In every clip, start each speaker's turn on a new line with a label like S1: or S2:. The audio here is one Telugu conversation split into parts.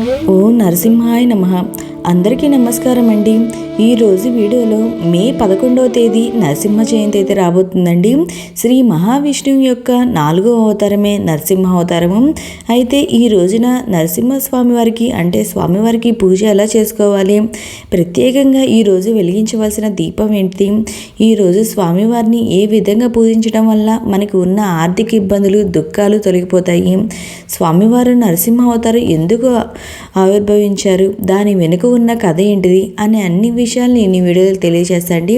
S1: ఓం నరసింహాయ నమః. అందరికీ నమస్కారం అండి. ఈరోజు వీడియోలో మే 11వ తేదీ నరసింహ జయంతి అయితే రాబోతుందండి. శ్రీ మహావిష్ణువు యొక్క 4వ అవతారమే నరసింహ అవతారము. అయితే ఈ రోజున నరసింహస్వామి వారికి అంటే స్వామివారికి పూజ ఎలా చేసుకోవాలి, ప్రత్యేకంగా ఈరోజు వెలిగించవలసిన దీపం ఏంటి, ఈరోజు స్వామివారిని ఏ విధంగా పూజించడం వల్ల మనకు ఉన్న ఆర్థిక ఇబ్బందులు దుఃఖాలు తొలగిపోతాయి, స్వామివారు నరసింహ అవతారం ఎందుకు ఆవిర్భవించారు, దాని వెనుక ఉన్న కథ ఏంటిది అనే అన్ని విషయాలు నేను ఈ వీడియోలో తెలియజేస్తాండి.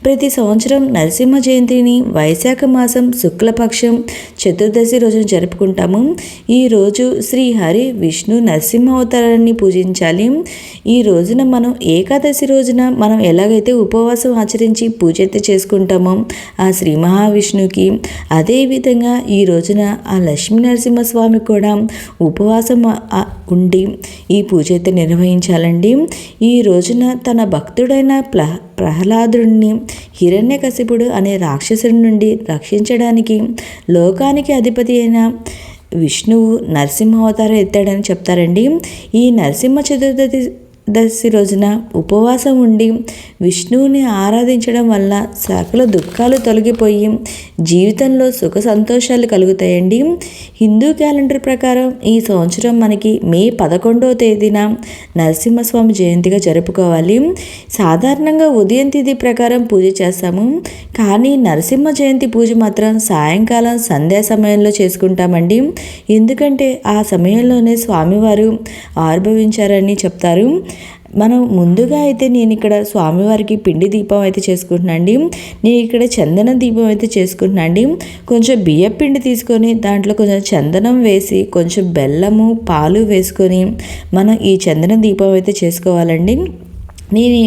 S1: ప్రతి సంవత్సరం నరసింహ జయంతిని వైశాఖ మాసం శుక్లపక్షం చతుర్దశి రోజున జరుపుకుంటాము. ఈ రోజు శ్రీ హరి విష్ణు నరసింహ అవతారాన్ని పూజించాలి. ఈ రోజున మనం ఏకాదశి రోజున మనం ఎలాగైతే ఉపవాసం ఆచరించి పూజ అయితే చేసుకుంటామో ఆ శ్రీ మహావిష్ణువుకి, అదేవిధంగా ఈ రోజున ఆ లక్ష్మీ నరసింహస్వామి కూడా ఉపవాసం ఉండి ఈ పూజ అయితే నిర్వహించాలండి. ఈ రోజున తన భక్తుడైన ప్రహ్లాదుడిని హిరణ్యకశిపుడు అనే రాక్షసుడి నుండి రక్షించడానికి లోకానికి అధిపతి అయిన విష్ణువు నరసింహ అవతారం ఎత్తాడని చెప్తారండి. ఈ నరసింహ చతుర్దశి రోజున ఉపవాసం ఉండి విష్ణువుని ఆరాధించడం వల్ల సకల దుఃఖాలు తొలగిపోయి జీవితంలో సుఖ సంతోషాలు కలుగుతాయండి. హిందూ క్యాలెండర్ ప్రకారం ఈ సంవత్సరం మనకి మే 11వ తేదీన నరసింహస్వామి జయంతిగా జరుపుకోవాలి. సాధారణంగా ఉదయం తిథి ప్రకారం పూజ చేస్తాము, కానీ నరసింహ జయంతి పూజ మాత్రం సాయంకాలం సంధ్యా సమయంలో చేసుకుంటామండి. ఎందుకంటే ఆ సమయంలోనే స్వామివారు ఆవిర్భవించారని చెప్తారు. మనం ముందుగా అయితే నేను ఇక్కడ స్వామివారికి పిండి దీపం అయితే చేసుకుంటున్నాను అండి. నేను ఇక్కడ చందన దీపం అయితే చేసుకుంటున్నాను అండి. కొంచెం బియ్యం పిండి తీసుకొని దాంట్లో కొంచెం చందనం వేసి కొంచెం బెల్లము పాలు వేసుకొని మనం ఈ చందన దీపం అయితే చేసుకోవాలండి. నేను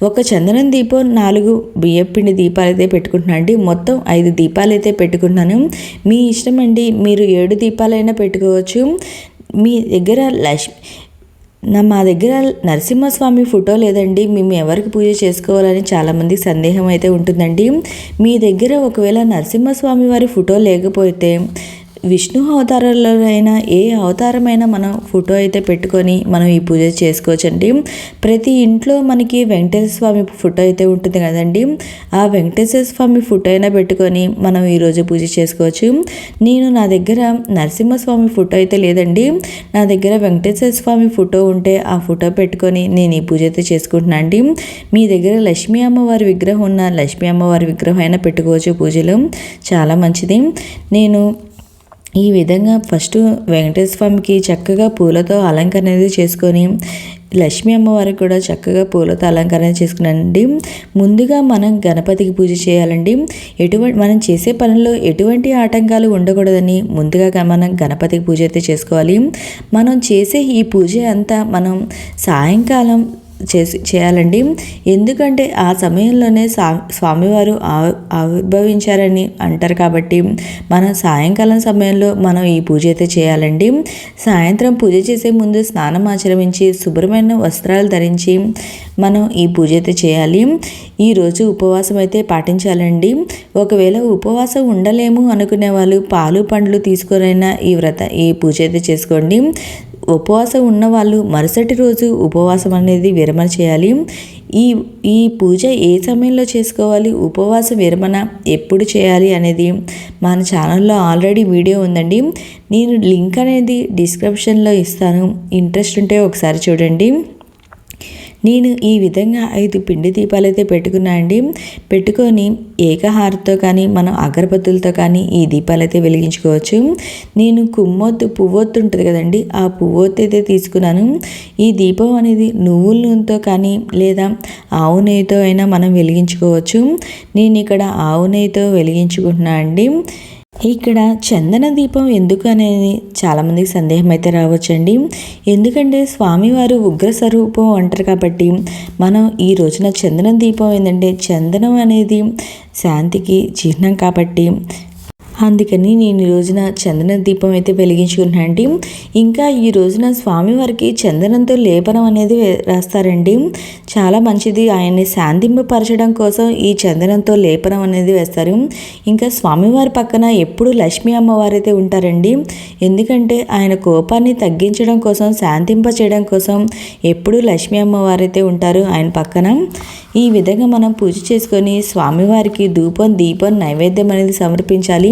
S1: ఒక చందనం దీపం 4 బియ్యపిండి దీపాలు అయితే పెట్టుకుంటున్నాను అండి. మొత్తం 5 దీపాలు అయితే పెట్టుకుంటున్నాను. మీ ఇష్టం అండి, మీరు 7 దీపాలైనా పెట్టుకోవచ్చు. మీ దగ్గర మా దగ్గర నరసింహస్వామి ఫోటో లేదండి, మేము ఎవరికి పూజ చేసుకోవాలని చాలామంది సందేహం అయితే ఉంటుందండి. మీ దగ్గర ఒకవేళ నరసింహస్వామి వారి ఫోటో లేకపోతే విష్ణు అవతారాలైనా ఏ అవతారమైనా మనం ఫోటో అయితే పెట్టుకొని మనం ఈ పూజ చేసుకోవచ్చండి. ప్రతి ఇంట్లో మనకి వెంకటేశ్వర స్వామి ఫోటో అయితే ఉంటుంది కదండి, ఆ వెంకటేశ్వర స్వామి ఫోటో అయినా పెట్టుకొని మనం ఈరోజు పూజ చేసుకోవచ్చు. నా దగ్గర నరసింహస్వామి ఫోటో అయితే లేదండి, నా దగ్గర వెంకటేశ్వర స్వామి ఫోటో ఉంటే ఆ ఫోటో పెట్టుకొని నేను ఈ పూజ అయితే చేసుకుంటున్నాను అండి. మీ దగ్గర లక్ష్మీ అమ్మవారి విగ్రహం ఉన్న లక్ష్మీ అమ్మవారి విగ్రహం అయినా పెట్టుకోవచ్చు పూజలో, చాలా మంచిది. నేను ఈ విధంగా ఫస్ట్ వెంకటేశ్వర స్వామికి చక్కగా పూలతో అలంకరణ అనేది చేసుకొని లక్ష్మీ అమ్మవారికి కూడా చక్కగా పూలతో అలంకరణ చేసుకున్నానండి. ముందుగా మనం గణపతికి పూజ చేయాలండి. మనం చేసే పనుల్లో ఎటువంటి ఆటంకాలు ఉండకూడదని ముందుగా మనం గణపతికి పూజ అయితే చేసుకోవాలి. మనం చేసే ఈ పూజ అంతా మనం సాయంకాలం చేయాలండి. ఎందుకంటే ఆ సమయంలోనే స్వామివారు ఆవిర్భవించారని అంటారు కాబట్టి మనం సాయంకాలం సమయంలో మనం ఈ పూజ అయితే చేయాలండి. సాయంత్రం పూజ చేసే ముందు స్నానం ఆచరించి శుభ్రమైన వస్త్రాలు ధరించి మనం ఈ పూజ అయితే చేయాలి. ఈరోజు ఉపవాసం అయితే పాటించాలండి. ఒకవేళ ఉపవాసం ఉండలేము అనుకునే వాళ్ళు పాలు పండ్లు తీసుకొనైనా ఈ పూజ అయితే చేసుకోండి. ఉపవాసం ఉన్నవాళ్ళు మరుసటి రోజు ఉపవాసం అనేది విరమణ చేయాలి. ఈ పూజ ఏ సమయంలో చేసుకోవాలి, ఉపవాస విరమణ ఎప్పుడు చేయాలి అనేది మన ఛానల్లో ఆల్రెడీ వీడియో ఉందండి. నేను లింక్ అనేది డిస్క్రిప్షన్లో ఇస్తాను, ఇంట్రెస్ట్ ఉంటే ఒకసారి చూడండి. నేను ఈ విధంగా 5 పిండి దీపాలు అయితే పెట్టుకున్నానండి. పెట్టుకొని ఏకహారతో కానీ మనం అగరబత్తులతో కానీ ఈ దీపాలు అయితే వెలిగించుకోవచ్చు. నేను పువ్వొత్తు ఉంటుంది కదండి, ఆ పువ్వొత్తు అయితే తీసుకున్నాను. ఈ దీపం అనేది నువ్వుల నూనెతో కానీ లేదా ఆవు నెయ్యితో అయినా మనం వెలిగించుకోవచ్చు. నేను ఇక్కడ ఆవు నెయ్యితో వెలిగించుకుంటున్నాను అండి. ఇక్కడ చందన దీపం ఎందుకు అనేది చాలామందికి సందేహం అయితే రావచ్చండి. ఎందుకంటే స్వామివారు ఉగ్ర స్వరూపం అంటారు కాబట్టి మనం ఈ రోజున చందన దీపం ఏంటంటే చందనం అనేది శాంతికి చిహ్నం కాబట్టి అందుకని నేను ఈ రోజున చందన దీపం అయితే వెలిగించుకున్నానండి. ఇంకా ఈ రోజున స్వామివారికి చందనంతో లేపనం అనేది రాస్తారండి. చాలా మంచిది. ఆయన్ని శాంతింపపరచడం కోసం ఈ చందనంతో లేపనం అనేది వేస్తారు. ఇంకా స్వామివారి పక్కన ఎప్పుడు లక్ష్మీ అమ్మవారు అయితే ఉంటారండి. ఎందుకంటే ఆయన కోపాన్ని తగ్గించడం కోసం, శాంతింప చేయడం కోసం ఎప్పుడు లక్ష్మీ అమ్మవారు అయితే ఉంటారు ఆయన పక్కన. ఈ విధంగా మనం పూజ చేసుకొని స్వామివారికి ధూపం, దీపం, నైవేద్యం అనేది సమర్పించాలి.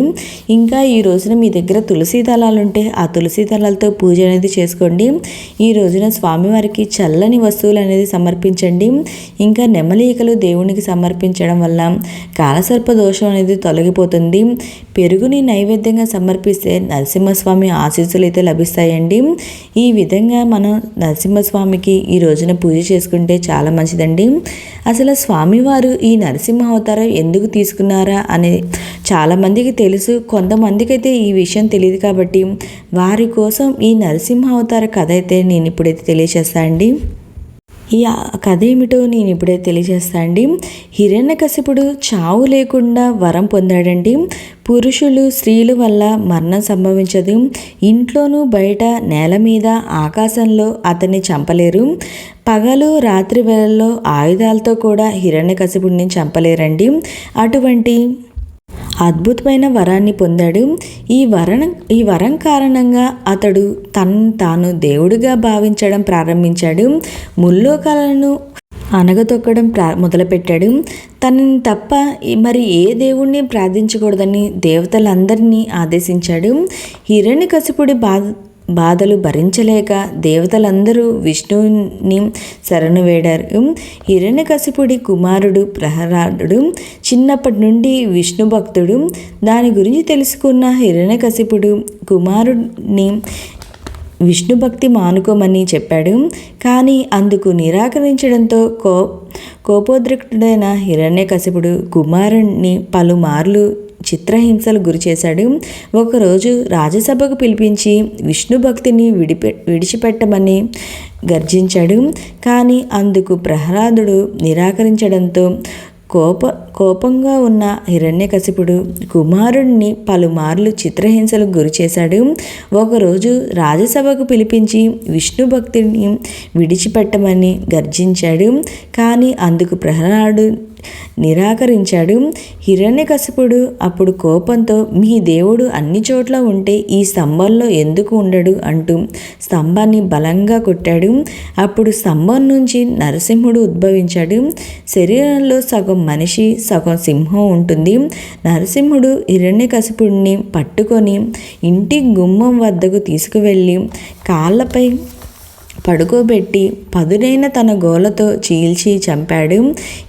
S1: ఇంకా ఈ రోజున మీ దగ్గర తులసి దళాలు ఉంటే ఆ తులసి దళాలతో పూజ అనేది చేసుకోండి. ఈ రోజున స్వామివారికి చల్లని వస్తువులు అనేది సమర్పించండి. ఇంకా నెమలీకలు దేవునికి సమర్పించడం వల్ల కాలసర్ప దోషం అనేది తొలగిపోతుంది. పెరుగుని నైవేద్యంగా సమర్పిస్తే నరసింహస్వామి ఆశీస్సులు అయితే లభిస్తాయండి. ఈ విధంగా మనం నరసింహస్వామికి ఈ రోజున పూజ చేసుకుంటే చాలా మంచిదండి. అసలు స్వామివారు ఈ నరసింహ అవతారం ఎందుకు తీసుకున్నారా అని చాలామందికి తెలుసు, కొంతమందికి అయితే ఈ విషయం తెలియదు. కాబట్టి వారి కోసం ఈ నరసింహ అవతార కథ అయితే నేను ఇప్పుడైతే తెలియజేస్తాను అండి. ఈ కథ ఏమిటో నేను ఇప్పుడే తెలియజేస్తా అండి. హిరణ్యకశిపుడు చావు లేకుండా వరం పొందాడండి. పురుషులు, స్త్రీల వల్ల మరణం సంభవించదు. ఇంట్లోనూ, బయట, నేల మీద, ఆకాశంలో అతన్ని చంపలేరు. పగలు, రాత్రి వేళల్లో ఆయుధాలతో కూడా హిరణ్యకశిపుడిని చంపలేరండి. అటువంటి అద్భుతమైన వరాన్ని పొందాడు. ఈ వరం కారణంగా అతడు తాను దేవుడిగా భావించడం ప్రారంభించాడు. ముల్లోకాలను అనగతొక్కడం మొదలుపెట్టాడు. తనని తప్ప మరి ఏ దేవుణ్ణి ప్రార్థించకూడదని దేవతలందరినీ ఆదేశించాడు. హిరణ్యకశిపుడి బాధలు భరించలేక దేవతలందరూ విష్ణువుని శరణు వేడారు. హిరణ్యకశిపుడి కుమారుడు ప్రహ్లాదుడు చిన్నప్పటి నుండి విష్ణు భక్తుడు. దాని గురించి తెలుసుకున్న హిరణ్యకశిపుడు కుమారుడిని విష్ణు భక్తి మానుకోమని చెప్పాడు. కానీ అందుకు నిరాకరించడంతో కోపోద్రిక్తుడైన హిరణ్యకశిపుడు కుమారుణ్ణి పలుమార్లు చిత్రహింసలు గురి చేశాడు. ఒకరోజు రాజసభకు పిలిపించి విష్ణు భక్తిని విడిచిపెట్టమని గర్జించాడు. కానీ అందుకు ప్రహ్లాదుడు నిరాకరించడంతో కోపంగా ఉన్న హిరణ్యకశిపుడు కుమారుణ్ణి పలుమార్లు చిత్రహింసలకు గురి చేశాడు. ఒకరోజు రాజసభకు పిలిపించి విష్ణు భక్తిని విడిచిపెట్టమని గర్జించాడు. కానీ అందుకు ప్రహ్లాదుడు నిరాకరించాడు. హిరణ్యకశిపుడు అప్పుడు కోపంతో, మీ దేవుడు అన్ని చోట్ల ఉంటే ఈ స్తంభంలో ఎందుకు ఉండడు అంటూ స్తంభాన్ని బలంగా కొట్టాడు. అప్పుడు స్తంభం నుంచి నరసింహుడు ఉద్భవించాడు. శరీరంలో సగం మనిషి, సగం సింహం ఉంటుంది. నరసింహుడు హిరణ్యకశిపుడిని పట్టుకొని ఇంటి గుమ్మం వద్దకు తీసుకువెళ్ళి కాళ్ళపై పడుకోబెట్టి పదునైన తన గోలతో చీల్చి చంపాడు.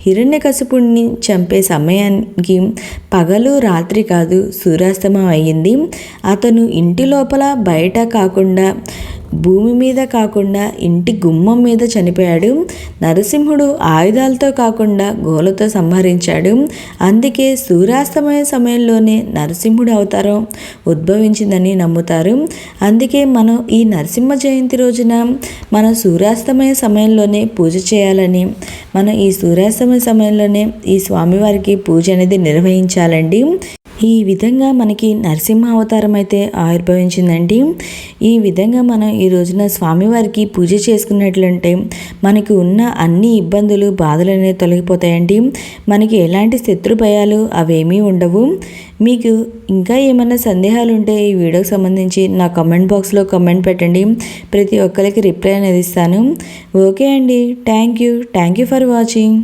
S1: హిరణ్యకశిపుడిని చంపే సమయానికి పగలు రాత్రి కాదు, సూర్యాస్తమం అయ్యింది. అతను ఇంటి లోపల, బయట కాకుండా, భూమి మీద కాకుండా ఇంటి గుమ్మం మీద చనిపోయాడు. నరసింహుడు ఆయుధాలతో కాకుండా గోలతో సంహరించాడు. అందుకే సూర్యాస్తమయ సమయంలోనే నరసింహుడు అవతారం ఉద్భవించిందని నమ్ముతారు. అందుకే మనం ఈ నరసింహ జయంతి రోజున మనం సూర్యాస్తమయ సమయంలోనే పూజ చేయాలని, మనం ఈ సూర్యాస్తమయ సమయంలోనే ఈ స్వామివారికి పూజ అనేది నిర్వహించాలండి. ఈ విధంగా మనకి నరసింహ అవతారం అయితే ఆవిర్భవించిందండి. ఈ విధంగా మనం ఈ రోజున స్వామివారికి పూజ చేసుకున్నట్లంటే మనకి ఉన్న అన్ని ఇబ్బందులు, బాధలు అనేవి తొలగిపోతాయండి. మనకి ఎలాంటి శత్రు భయాలు అవేమీ ఉండవు. మీకు ఇంకా ఏమైనా సందేహాలు ఉంటే ఈ వీడియోకి సంబంధించి నా కమెంట్ బాక్స్లో కమెంట్ పెట్టండి. ప్రతి ఒక్కరికి రిప్లై అనేది ఇస్తాను. ఓకే అండి, థ్యాంక్ యూ ఫర్ వాచింగ్.